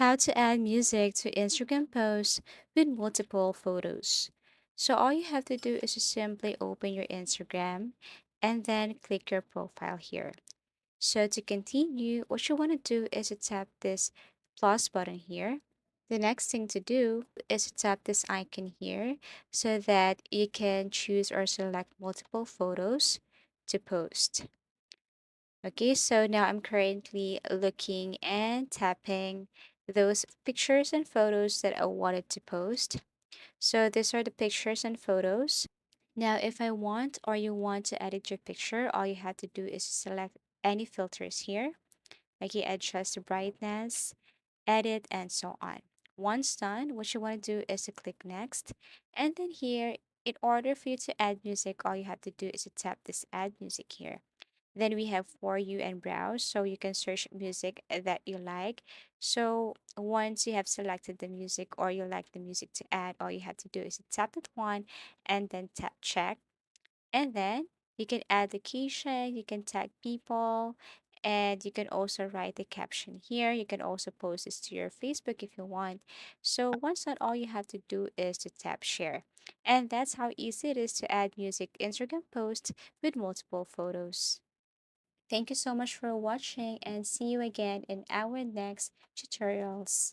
How to add music to Instagram posts with multiple photos. So all you have to do is to simply open your Instagram and then click your profile here. So to continue, what you want to do is to tap this plus button here. The next thing to do is to tap this icon here so that you can choose or select multiple photos to post. Okay, so now I'm currently looking and tapping those pictures and photos that I wanted to post. So these are the pictures and photos. Now, if I want or you want to edit your picture, all you have to do is select any filters here. Okay, adjust the brightness, edit, and so on. Once done, what you want to do is to click next. And then here, in order for you to add music, all you have to do is to tap this add music here. Then we have for you and browse, so you can search music that you like. So once you have selected the music or you like the music to add, all you have to do is to tap that one and then tap check. And then you can add the keychain, you can tag people, and you can also write the caption here. You can also post this to your Facebook if you want. So once that, all you have to do is to tap share. And that's how easy it is to add music Instagram post with multiple photos. Thank you so much for watching and see you again in our next tutorials.